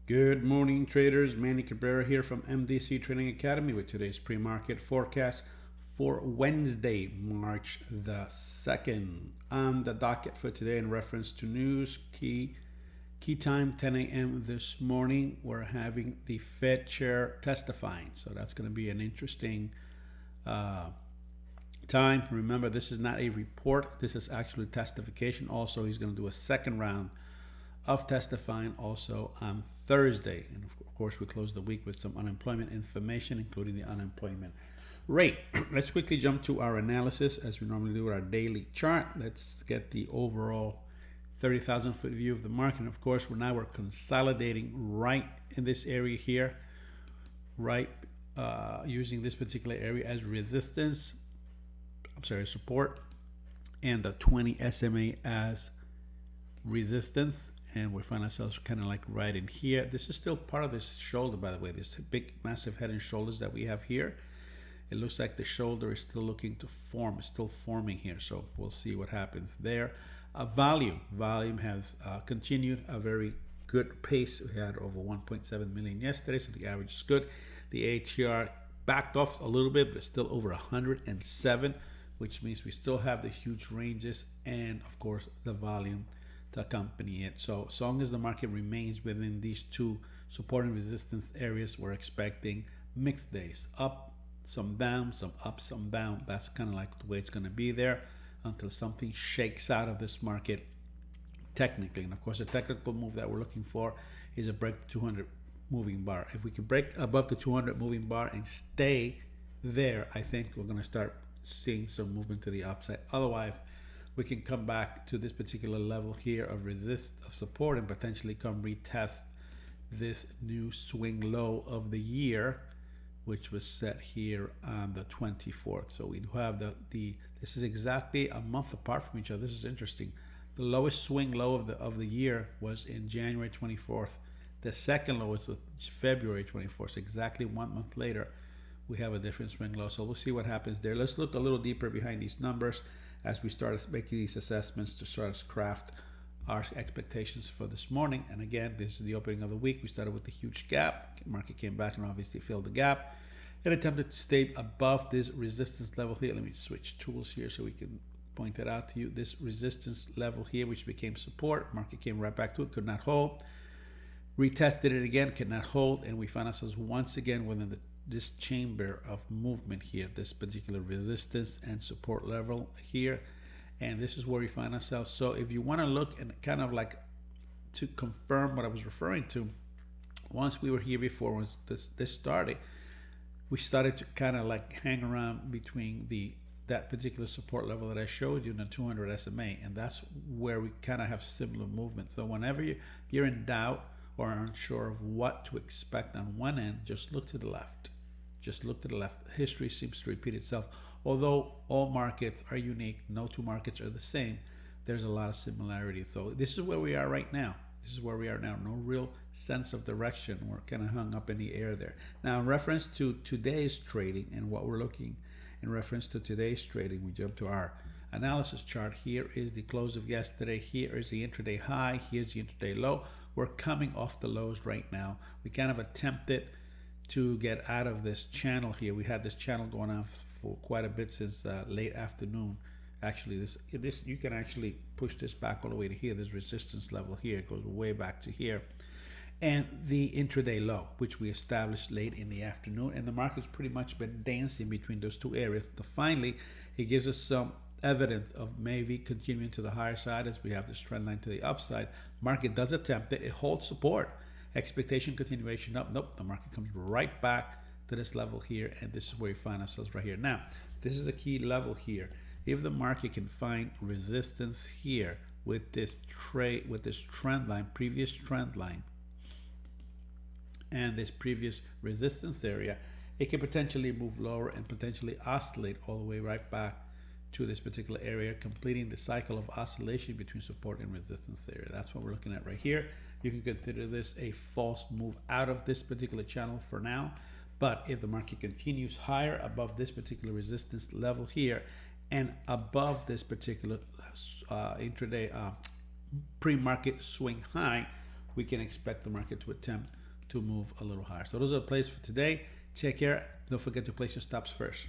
Good morning, traders. Manny Cabrera here from MDC Trading Academy with today's pre-market forecast for Wednesday, March the 2nd. On the docket for today, in reference to news, key time 10 a.m. this morning, we're having the Fed chair testifying. So that's going to be an interesting time. Remember, this is not a report. This is actually testification. Also, he's going to do a second round of testifying also on Thursday. And of course, we close the week with some unemployment information, including the unemployment rate. Let's quickly jump to our analysis as we normally do with our daily chart. Let's get the overall 30,000 foot view of the market. And of course, we're consolidating right in this area here, right, using this particular area as support, and the 20 SMA as resistance. And we find ourselves kind of like right in here. This is still part of this shoulder, by the way, this big massive head and shoulders that we have here. It looks like the shoulder is still looking to form. It's still forming here, so we'll see what happens there. Volume has continued a very good pace. We had over 1.7 million yesterday, so the average is good. The ATR backed off a little bit, but still over 107, which means we still have the huge ranges and of course the volume to accompany it. So as long as the market remains within these two support and resistance areas, we're expecting mixed days, up, some down, some up, some down. That's kind of like the way it's going to be there until something shakes out of this market technically. And of course, the technical move that we're looking for is a break the 200 moving bar. If we can break above the 200 moving bar and stay there, I think we're going to start seeing some movement to the upside. Otherwise, we can come back to this particular level here of support and potentially come retest this new swing low of the year, which was set here on the 24th. So we do have this is exactly a month apart from each other. This is interesting. The lowest swing low of the year was in January 24th. The second lowest was February 24th. So exactly 1 month later, we have a different swing low. So we'll see what happens there. Let's look a little deeper behind these numbers as we start making these assessments to start to craft our expectations for this morning. And again, this is the opening of the week. We started with a huge gap. Market came back and obviously filled the gap. It attempted to stay above this resistance level here. Let me switch tools here so we can point that out to you. This resistance level here, which became support. Market came right back to it, could not hold. Retested it again, could not hold. And we found ourselves once again within this chamber of movement here, this particular resistance and support level here, and this is where we find ourselves. So if you want to look and kind of like to confirm what I was referring to, once we were here before, once this started, we started to kind of like hang around between that particular support level that I showed you in the 200 SMA, and that's where we kind of have similar movement. So whenever you're in doubt or unsure of what to expect on one end, just look to the left. Just look to the left. History seems to repeat itself. Although all markets are unique, no two markets are the same, there's a lot of similarities. So this is where we are right now. No real sense of direction. We're kind of hung up in the air there. Now, in reference to today's trading and what we're looking in reference to today's trading, we jump to our analysis chart. Here is the close of yesterday. Here is the intraday high. Here's the intraday low. We're coming off the lows right now. We kind of attempted to get out of this channel here. We had this channel going on for quite a bit since late afternoon. Actually, this you can actually push this back all the way to here. This resistance level here, it goes way back to here. And the intraday low, which we established late in the afternoon, and the market's pretty much been dancing between those two areas. But finally, it gives us some evidence of maybe continuing to the higher side as we have this trend line to the upside. Market does attempt it. It holds support. Expectation continuation up. Nope, the market comes right back to this level here, and this is where we find ourselves right here. Now, this is a key level here. If the market can find resistance here with this trend line, previous trend line, and this previous resistance area, it can potentially move lower and potentially oscillate all the way right back to this particular area, completing the cycle of oscillation between support and resistance area. That's what we're looking at right here. You can consider this a false move out of this particular channel for now. But if the market continues higher above this particular resistance level here and above this particular intraday pre-market swing high, we can expect the market to attempt to move a little higher. So those are the plays for today. Take care. Don't forget to place your stops first.